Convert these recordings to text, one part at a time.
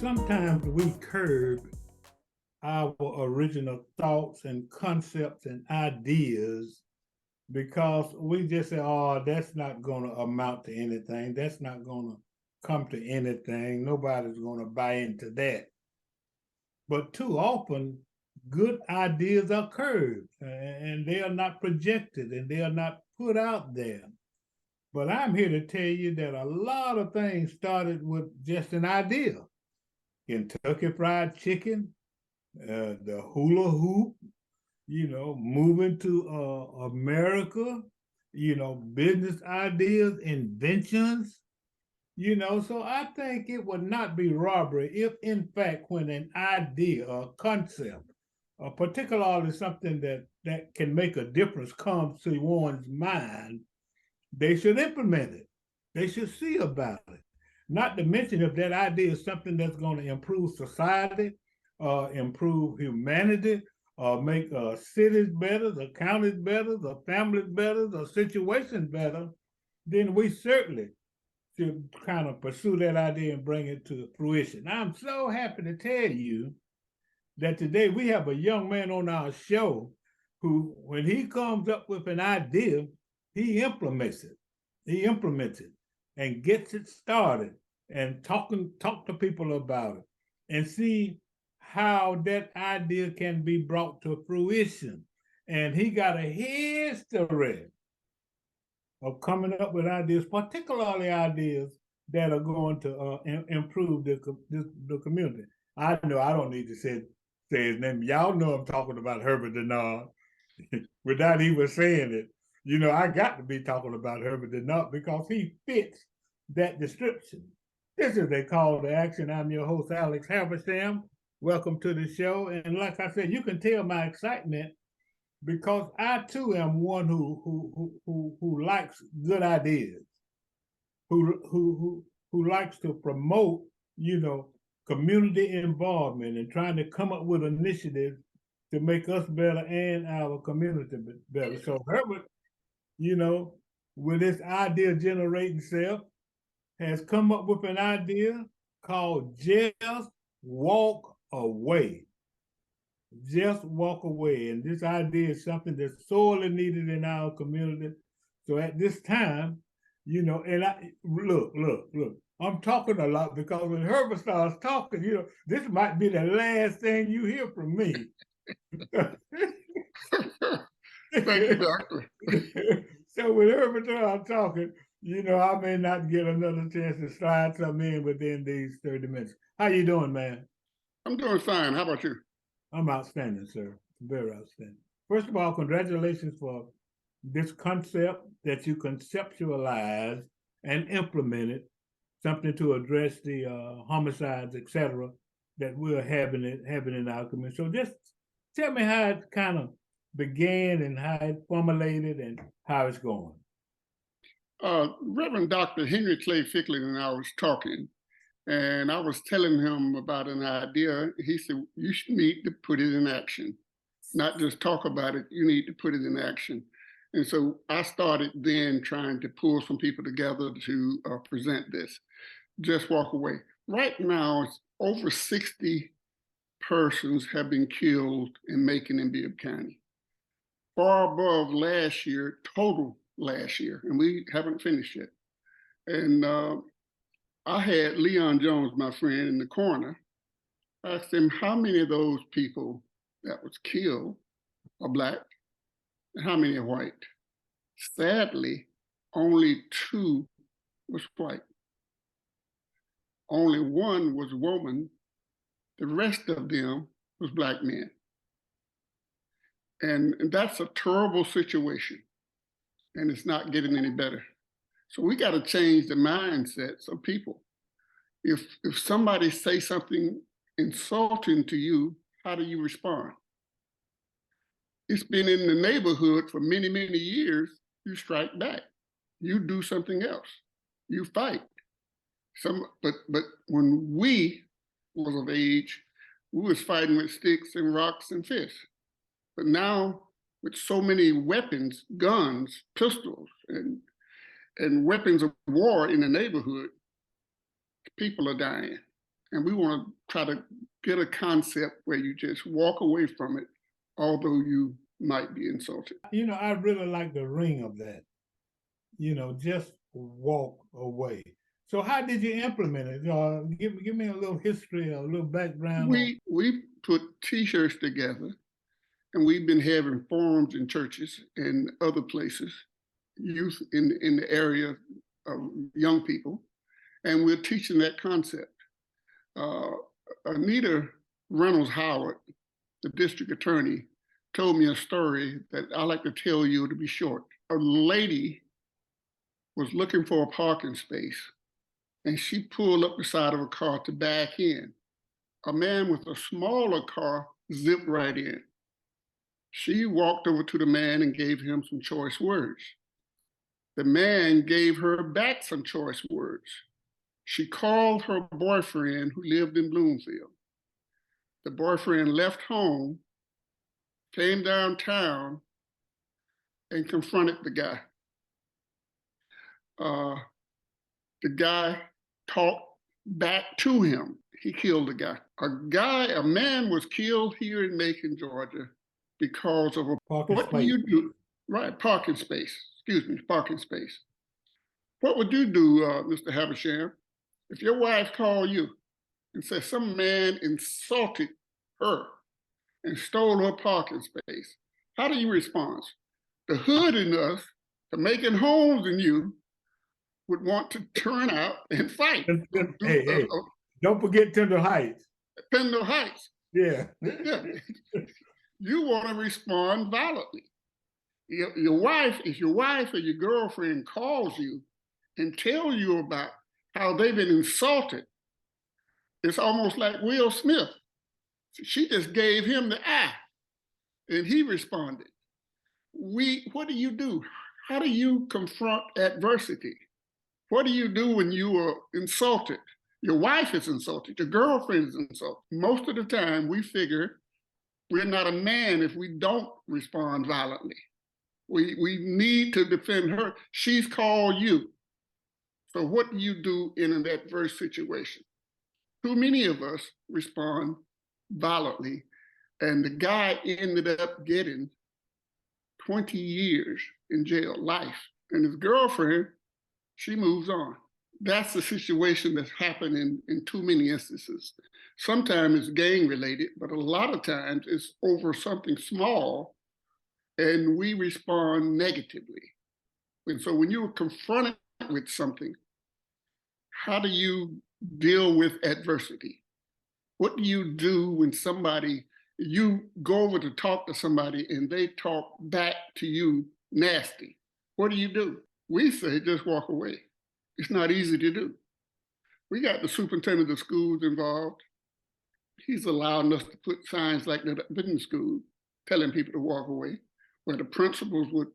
sometimes we curb our original thoughts and concepts and ideas because we just say, oh, that's not going to amount to anything. That's not going to come to anything. Nobody's going to buy into that. But too often, good ideas are curbed and they are not projected and they are not put out there. But I'm here to tell you that a lot of things started with just an idea. Kentucky Fried Chicken, the hula hoop, moving to America, business ideas, inventions, So I think it would not be robbery if, in fact, when an idea or concept, or particularly something that can make a difference comes to one's mind, they should implement it. They should see about it. Not to mention if that idea is something that's going to improve society, improve humanity, make cities better, the counties better, the families better, the situations better, then we certainly should kind of pursue that idea and bring it to fruition. I'm so happy to tell you that today we have a young man on our show who, when he comes up with an idea, he implements it. He implements it and gets it started and talk to people about it and see how that idea can be brought to fruition. And he got a history of coming up with ideas, particularly ideas that are going to improve the community. I know I don't need to say his name. Y'all know I'm talking about Herbert Dennard without even saying it. I got to be talking about Herbert Dennard because he fits that description. This is a call to action. I'm your host, Alex Haversam. Welcome to the show. And like I said, you can tell my excitement because I too am one who likes good ideas, who likes to promote, community involvement and trying to come up with initiatives to make us better and our community better. So Herbert, with this idea generating self, has come up with an idea called Just Walk Away. Just walk away. And this idea is something that's sorely needed in our community. So at this time, and I look, I'm talking a lot because when Herbert starts talking, this might be the last thing you hear from me. Thank you, Doctor. So when Herbert starts talking, I may not get another chance to slide something in within these 30 minutes. How you doing, man? I'm doing fine. How about you? I'm outstanding, sir. Very outstanding. First of all, congratulations for this concept that you conceptualized and implemented, something to address the homicides, etc., that we're having in our community. So just tell me how it kind of began and how it formulated and how it's going. Reverend Dr. Henry Clay Ficklin and I was talking, and I was telling him about an idea. He said, you need to put it in action, not just talk about it, you need to put it in action. And so I started then trying to pull some people together to present this. Just walk away. Right now, over 60 persons have been killed in Macon and Bibb County, far above last year, total last year, and we haven't finished yet. And I had Leon Jones, my friend, in the corner. I asked him how many of those people that was killed are Black and how many are white. Sadly, only 2 was white. Only 1 was a woman. The rest of them was Black men. And that's a terrible situation. And it's not getting any better. So we got to change the mindsets of people. If somebody say something insulting to you, how do you respond? It's been in the neighborhood for many, many years. You strike back. You do something else. You fight. But when we was of age, we was fighting with sticks and rocks and fists. But now, with so many weapons, guns, pistols, and weapons of war in the neighborhood, people are dying. And we want to try to get a concept where you just walk away from it, although you might be insulted. I really like the ring of that. Just walk away. So how did you implement it? Give me a little history, a little background. We put T-shirts together, and we've been having forums in churches and other places, youth in the area of young people, and we're teaching that concept. Anita Reynolds Howard, the district attorney, told me a story that I like to tell you to be short. A lady was looking for a parking space, and she pulled up the side of a car to back in. A man with a smaller car zipped right in. She walked over to the man and gave him some choice words. The man gave her back some choice words. She called her boyfriend who lived in Bloomfield. The boyfriend left home, came downtown, and confronted the guy. The guy talked back to him. He killed the guy. A man was killed here in Macon, Georgia, because of what do you do? Right, parking space. Excuse me, parking space. What would you do, Mr. Habersham, if your wife called you and said some man insulted her and stole her parking space? How do you respond? The hood in us, the Macon homes in you, would want to turn out and fight. Hey, don't forget Tender Heights. Tender Heights. Yeah. Yeah. You want to respond violently. Your wife or your girlfriend calls you and tells you about how they've been insulted, it's almost like Will Smith. She just gave him the eye, and he responded. What do you do? How do you confront adversity? What do you do when you are insulted? Your wife is insulted, your girlfriend is insulted. Most of the time, we figure we're not a man if we don't respond violently. We need to defend her. She's called you. So what do you do in an adverse situation? Too many of us respond violently, and the guy ended up getting 20 years in jail, life. And his girlfriend, she moves on. That's the situation that's happening in too many instances. Sometimes it's gang related, but a lot of times it's over something small, and we respond negatively. And so when you're confronted with something, how do you deal with adversity? What do you do when you go over to talk to somebody and they talk back to you nasty? What do you do? We say just walk away. It's not easy to do. We got the superintendent of schools involved. He's allowing us to put signs like that in the school, telling people to walk away, where the principals would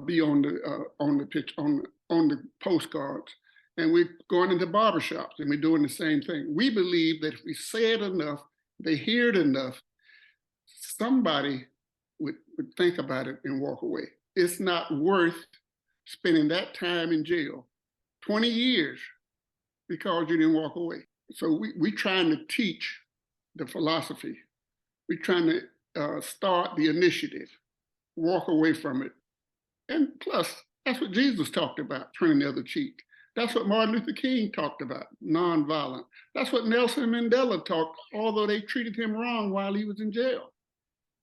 be on the postcards. And we're going into barbershops and we're doing the same thing. We believe that if we say it enough, they hear it enough, somebody would think about it and walk away. It's not worth spending that time in jail, 20 years, because you didn't walk away. So we're trying to teach the philosophy. We're trying to start the initiative, walk away from it. And plus, that's what Jesus talked about, turning the other cheek. That's what Martin Luther King talked about, nonviolent. That's what Nelson Mandela talked, although they treated him wrong while he was in jail.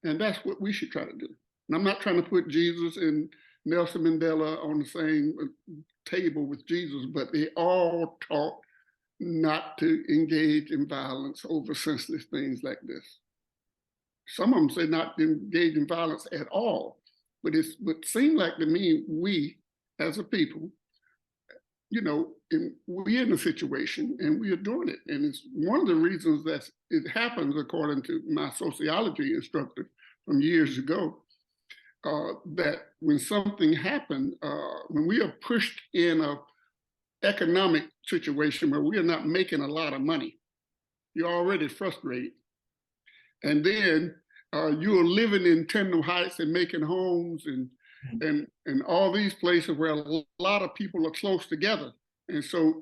And that's what we should try to do. And I'm not trying to put Jesus and Nelson Mandela on the same table with Jesus, but they all taught not to engage in violence over senseless things like this. Some of them say not to engage in violence at all, but it would seem like to me, we as a people, we're in a situation and we are doing it. And it's one of the reasons that it happens, according to my sociology instructor from years ago, that when something happens, when we are pushed in an economic situation where we are not making a lot of money, you're already frustrated. And then you are living in Tender Heights and making homes and all these places where a lot of people are close together. And so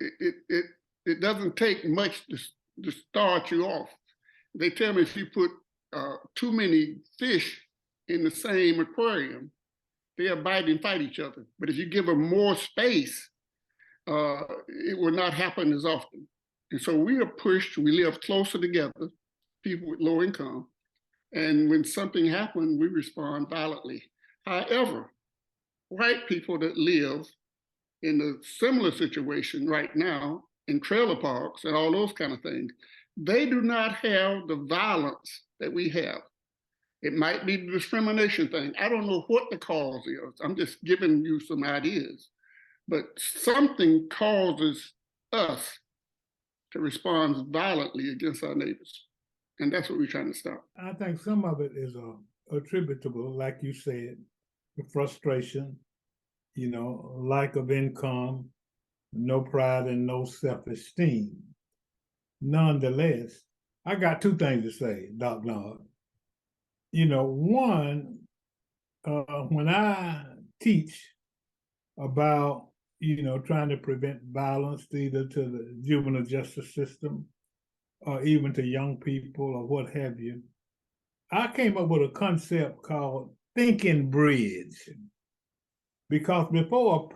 it doesn't take much to start you off. They tell me if you put too many fish in the same aquarium, they'll bite and fight each other. But if you give them more space, it will not happen as often. And so we are pushed, we live closer together, people with low income. And when something happens, we respond violently. However, white people that live in a similar situation right now in trailer parks and all those kind of things, they do not have the violence that we have. It might be the discrimination thing. I don't know what the cause is. I'm just giving you some ideas. But something causes us to respond violently against our neighbors. And that's what we're trying to stop. I think some of it is attributable, like you said, the frustration, lack of income, no pride, and no self-esteem. Nonetheless, I got two things to say, Doc Nard. One, when I teach about, trying to prevent violence either to the juvenile justice system or even to young people or what have you, I came up with a concept called thinking bridge. Because before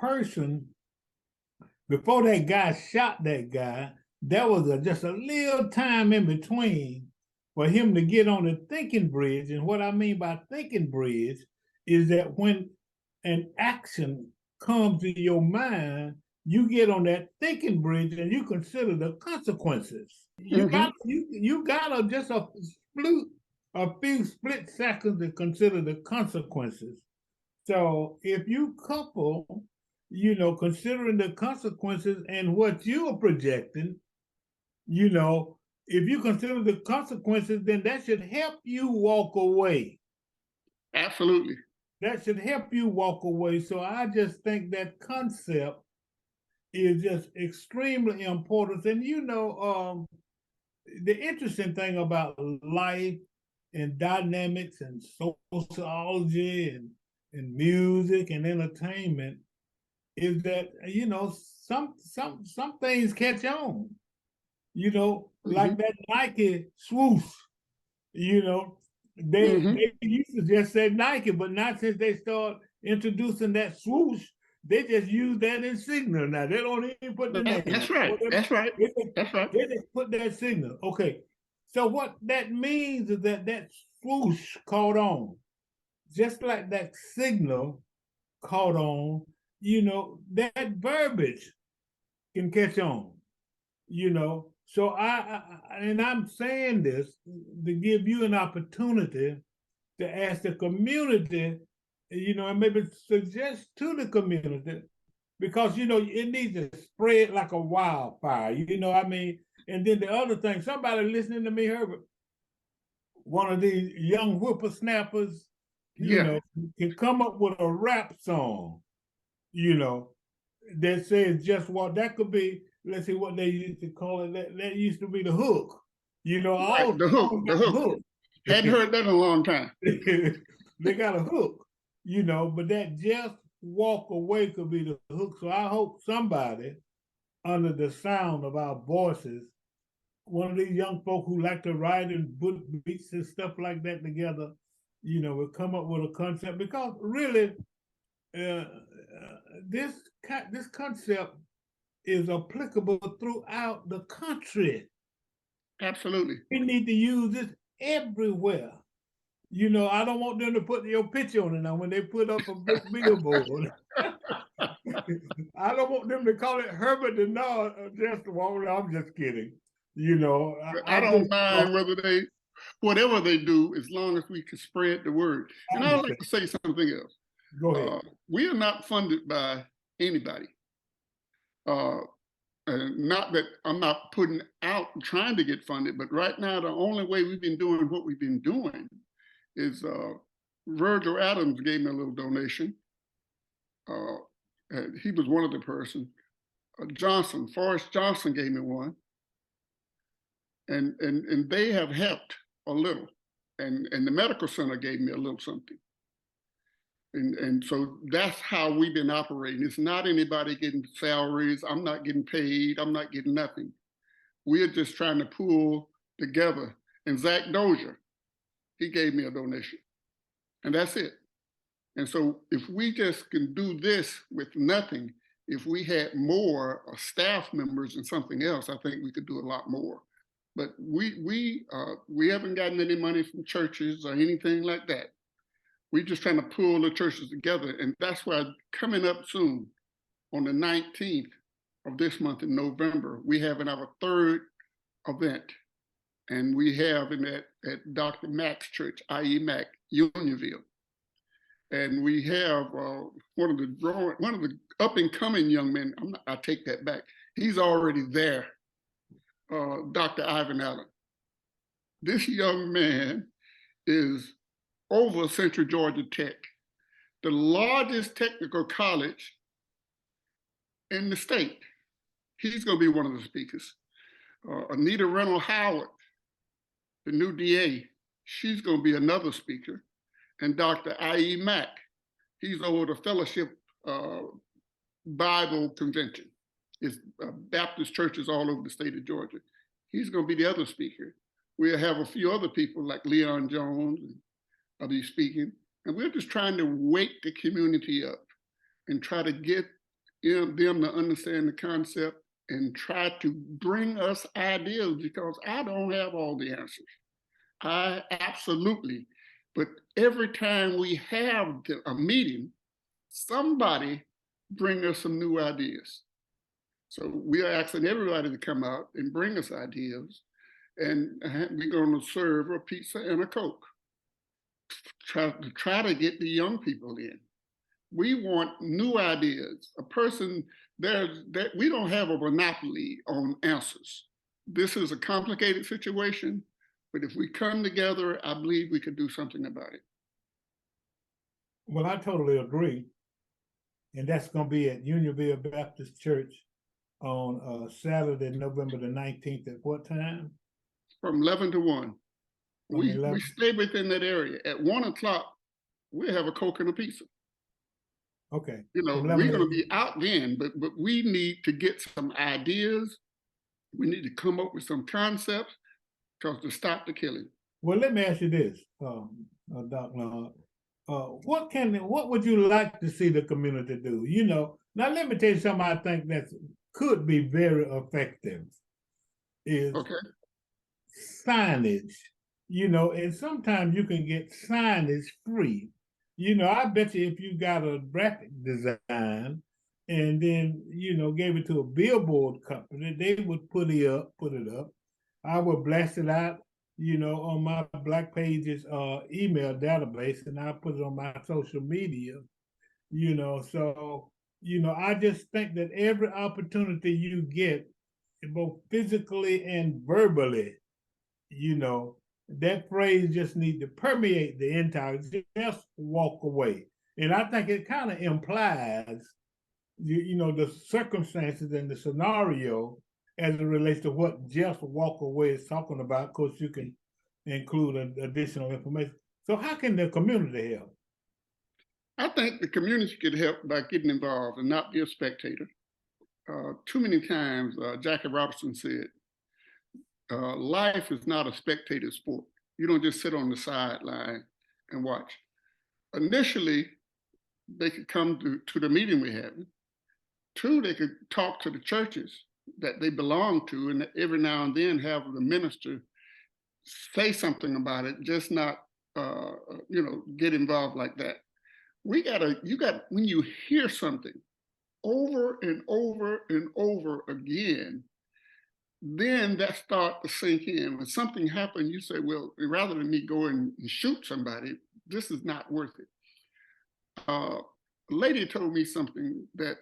that guy shot that guy, there was just a little time in between for him to get on the thinking bridge. And what I mean by thinking bridge is that when an action comes to your mind, you get on that thinking bridge and you consider the consequences. You gotta just a few split seconds to consider the consequences. So if you couple, considering the consequences and what you are projecting, if you consider the consequences, then that should help you walk away. Absolutely. That should help you walk away. So I just think that concept is just extremely important. And the interesting thing about life and dynamics and sociology and music and entertainment is that some things catch on. Like that Nike swoosh. They used to just say Nike, but not since they start introducing that swoosh, they just use that in signal now. They don't even put the name. That's right. That's right. That's right. They just put that signal. Okay. So what that means is that swoosh caught on. Just like that signal caught on, that verbiage can catch on, So I'm saying this to give you an opportunity to ask the community, and maybe suggest to the community, because, it needs to spread like a wildfire, And then the other thing, somebody listening to me, Herbert, one of these young whippersnappers, can come up with a rap song, that says just what that could be. Let's see what they used to call it. That used to be the hook. Right, the hook. Hadn't heard that in a long time. They got a hook, but that just walk away could be the hook. So I hope somebody under the sound of our voices, one of these young folk who like to ride and put beats and stuff like that together, will come up with a concept, because really this concept is applicable throughout the country. Absolutely. We need to use this everywhere. I don't want them to put your picture on it now when they put up a big billboard. I don't want them to call it Herbert Dennard just walk. I'm just kidding. I don't mind whatever they do, as long as we can spread the word. And I'd like to say something else. Go ahead. We are not funded by anybody. Not that I'm not putting out trying to get funded, but right now the only way we've been doing what we've been doing is Virgil Adams gave me a little donation. He was one of the person. Forrest Johnson gave me one. And they have helped a little. And the medical center gave me a little something. And so that's how we've been operating. It's not anybody getting salaries. I'm not getting paid. I'm not getting nothing. We're just trying to pull together. And Zach Dozier, he gave me a donation. And that's it. And so if we just can do this with nothing, if we had more staff members and something else, I think we could do a lot more. But we haven't gotten any money from churches or anything like that. We're just trying to pull the churches together. And that's why coming up soon, on the 19th of this month in November, we having our third event. And we have at Dr. Mack's church, i.e. Mack, Unionville. And we have one of the up and coming young men. I take that back. He's already there, Dr. Ivan Allen. This young man is over Central Georgia Tech, the largest technical college in the state. He's going to be one of the speakers. Anita Reynolds Howard, the new DA, she's going to be another speaker. And Dr. I.E. Mack, he's over the Fellowship Bible Convention. It's Baptist churches all over the state of Georgia. He's going to be the other speaker. We'll have a few other people like Leon Jones and I'll be speaking. And we're just trying to wake the community up and try to get them to understand the concept and try to bring us ideas, because I don't have all the answers. I absolutely. But every time we have a meeting, somebody bring us some new ideas. So we are asking everybody to come out and bring us ideas. And we're going to serve a pizza and a Coke. Try to get the young people in. We want new ideas. A person that we don't have a monopoly on answers. This is a complicated situation, but if we come together, I believe we could do something about it. Well, I totally agree. And that's going to be at Unionville Baptist Church on Saturday, November the 19th at what time? From 11 to 1. We 11. stay within that area. At 1 o'clock, we'll have a Coke and a pizza. Okay. You know, we're going to be out then, but we need to get some ideas. We need to come up with some concepts to stop the killing. Well, let me ask you this, Dr. What would you like to see the community do? You know, now let me tell you something I think that could be very effective is signage. You know, and sometimes you can get signage free. You know, I bet you if you got a graphic design and then, you know, gave it to a billboard company, they would put it up. I would blast it out, you know, on my Black Pages email database, and I put it on my social media, you know. So, you know, I just think that every opportunity you get, both physically and verbally, you know, that phrase just needs to permeate the entire, just walk away. And I think it kind of implies, you know, the circumstances and the scenario as it relates to what just walk away is talking about. Of course, you can include additional information. So how can the community help? I think the community could help by getting involved and not be a spectator. Too many times, Jackie Robinson said, life is not a spectator sport. You don't just sit on the sideline and watch. Initially, they could come to the meeting we're having. Two, they could talk to the churches that they belong to, and every now and then have the minister say something about it, just not, you know, get involved like that. When you hear something over and over and over again, then that starts to sink in. When something happens, you say, well, rather than me go and shoot somebody, this is not worth it. A lady told me something that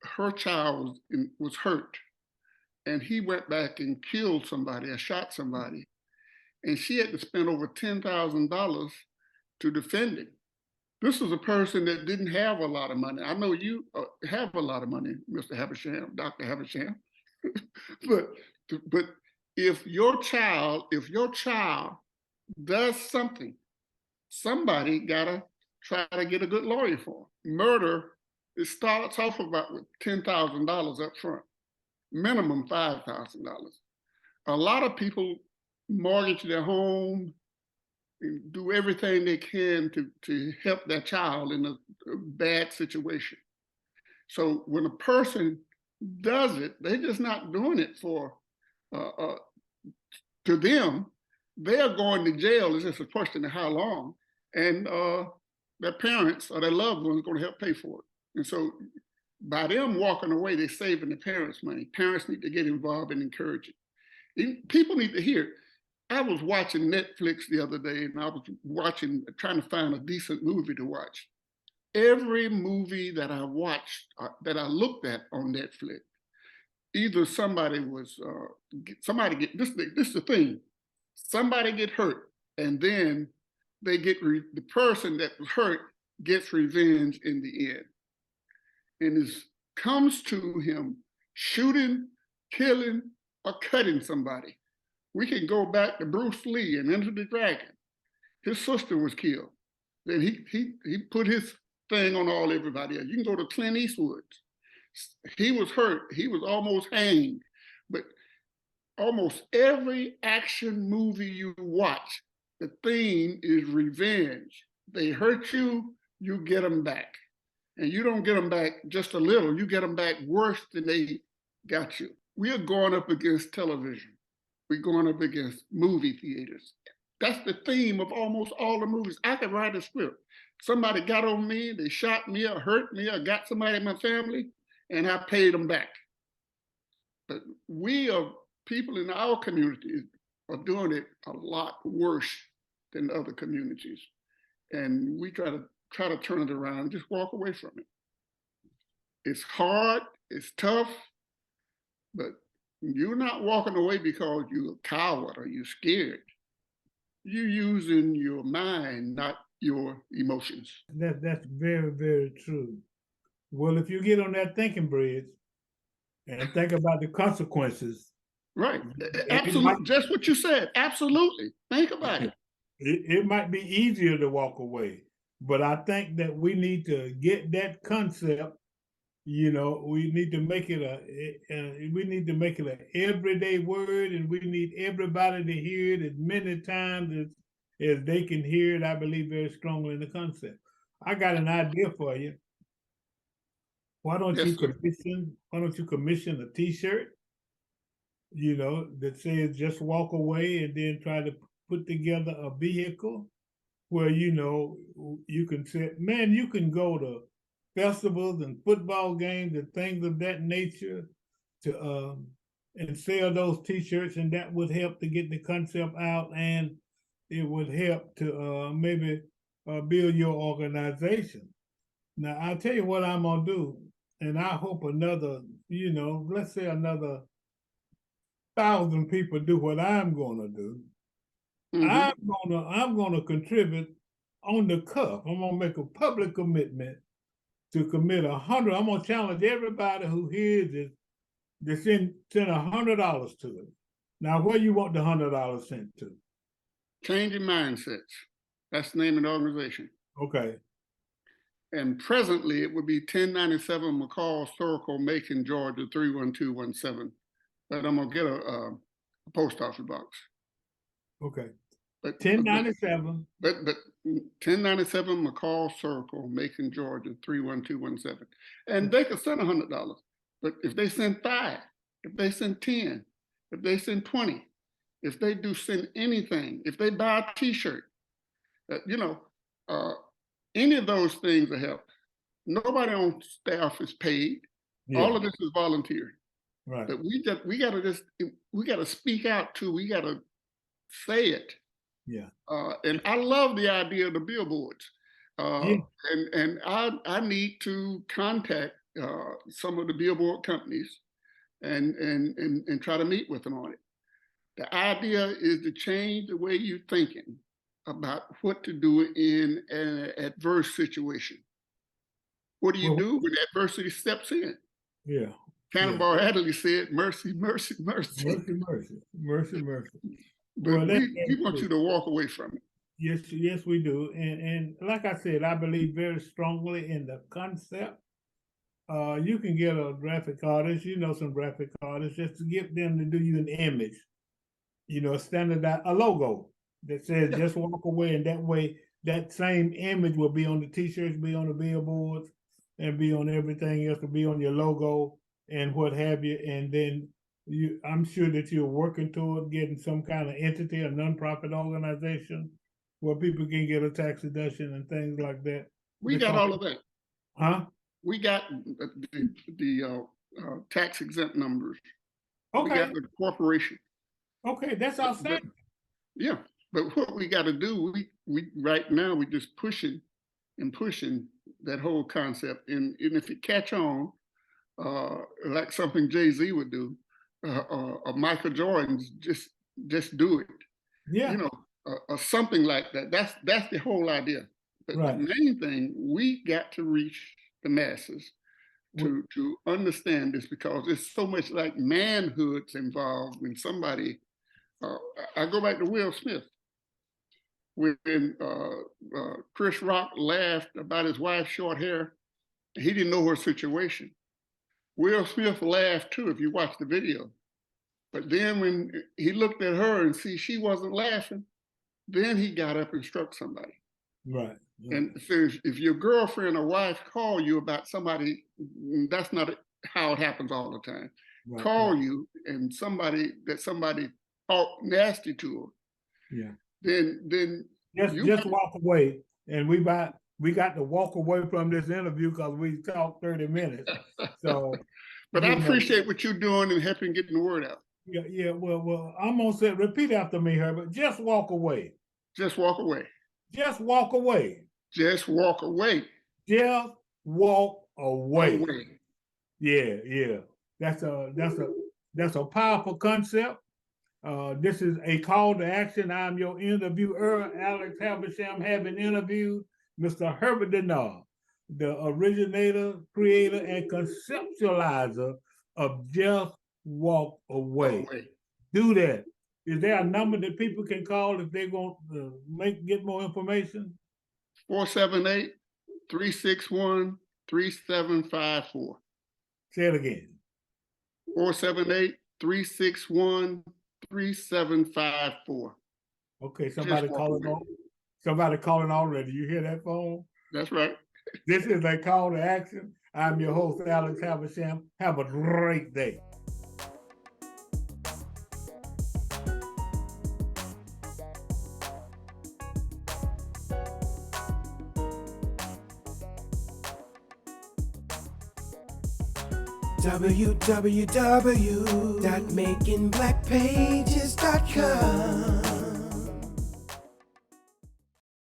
her child was hurt, and he went back and killed somebody or shot somebody, and she had to spend over $10,000 to defend him. This is a person that didn't have a lot of money. I know you have a lot of money, Mr. Habersham, Dr. Habersham. but if your child does something, somebody gotta try to get a good lawyer for. Murder, it starts off about with $10,000 up front, minimum $5,000. A lot of people mortgage their home and do everything they can to help their child in a bad situation. So when a person does it, they're just not doing it for, to them, they are going to jail. It's just a question of how long. And their parents or their loved ones are going to help pay for it. And so by them walking away, they're saving the parents' money. Parents need to get involved and encourage it. People need to hear it. I was watching Netflix the other day, and I was trying to find a decent movie to watch. Every movie that I watched, that I looked at on Netflix, either somebody get this is the thing, somebody get hurt, and then they get the person that was hurt gets revenge in the end, and it comes to him shooting, killing, or cutting somebody. We can go back to Bruce Lee and Enter the Dragon. His sister was killed. Then he put his thing on everybody else. You can go to Clint Eastwood. He was hurt. He was almost hanged. But almost every action movie you watch, the theme is revenge. They hurt you, you get them back. And you don't get them back just a little. You get them back worse than they got you. We are going up against television. We're going up against movie theaters. That's the theme of almost all the movies. I could write a script. Somebody got on me, they shot me or hurt me or got somebody in my family, and I paid them back. But we are people in our community are doing it a lot worse than other communities. And we try to turn it around and just walk away from it. It's hard, it's tough, but you're not walking away because you're a coward or you're scared. You're using your mind, not your emotions. That's very, very true. Well, if you get on that thinking bridge and think about the consequences. Right. Absolutely. Just what you said. Absolutely. Think about it. It might be easier to walk away, but I think that we need to get that concept. We need to make it an everyday word, and we need everybody to hear it as many times as they can hear it. I believe very strongly in the concept. I got an idea for you. Why don't you commission a T-shirt, that says "Just walk away," and then try to put together a vehicle where you can say, man, you can go to festivals and football games and things of that nature and sell those T-shirts, and that would help to get the concept out, and it would help to maybe build your organization. Now, I'll tell you what I'm gonna do, and I hope another, let's say another 1,000 people do what I'm gonna do. Mm-hmm. I'm gonna contribute on the cuff. I'm gonna make a public commitment to commit 100. I'm gonna challenge everybody who hears this to send $100 to it. Now, where you want the $100 sent to? Changing Mindsets. That's the name of the organization. Okay. And presently, it would be 1097 McCall Circle, Macon, Georgia 31217. But I'm gonna get a post office box. Okay. But 1097. But 1097 McCall Circle, Macon, Georgia 31217. And they could send $100. But if they send 5, if they send 10, if they send 20, if they do send anything, if they buy a T-shirt, any of those things will help. Nobody on staff is paid. Yeah. All of this is volunteer. Right. But we gotta speak out too. We gotta say it. Yeah. And I love the idea of the billboards. And I need to contact some of the billboard companies and try to meet with them on it. The idea is to change the way you're thinking about what to do in an adverse situation. What do you do when adversity steps in? Yeah. Cannonball Adderley said, mercy, mercy, mercy. Mercy, mercy, mercy, mercy. But we want you to walk away from it. Yes, we do. And like I said, I believe very strongly in the concept. You can get a graphic artist, some graphic artists, just to get them to do you an image, standardized a logo that says Yeah. just walk away, and that way that same image will be on the t-shirts, be on the billboards, and be on everything else, to be on your logo and what have you. And then I'm sure that you're working toward getting some kind of entity, a nonprofit organization, where people can get a tax deduction and things like that. We got all of that. Huh? We got the tax exempt numbers. We Okay. got the corporation. Okay, that's outstanding. Yeah, but what we got to do, we right now we just pushing that whole concept, and if it catch on, like something Jay-Z would do, or Michael Jordan's, just do it. Yeah. Something like that. That's the whole idea. But Right. the main thing, we got to reach the masses to understand this, because there's so much like manhoods involved when somebody. I go back to Will Smith. When Chris Rock laughed about his wife's short hair, he didn't know her situation. Will Smith laughed too, if you watch the video. But then when he looked at her and see she wasn't laughing, then he got up and struck somebody. Right. And so if your girlfriend or wife call you about somebody, that's not how it happens all the time. Right, call you and somebody talk nasty to her. Yeah. Then just walk away. And we got to walk away from this interview because we talked 30 minutes. So but I appreciate what you're doing and helping getting the word out. Yeah. Well, I'm gonna say, repeat after me, Herbert. Just walk away. Just walk away. Just walk away. Just walk away. Just walk away. Yeah. That's a powerful concept. This is a call to action. I'm your interviewer, Alex Habersham, having interviewed Mr. Herbert Dennard, the originator, creator, and conceptualizer of Just Walk Away. Do that. Is there a number that people can call if they want to get more information? 478-361-3754. Say it again. 478-361-3754. Okay, somebody calling already. You hear that phone? That's right. This is a call to action. I'm your host, Alex Habersham. Have a great day. www.makingblackpages.com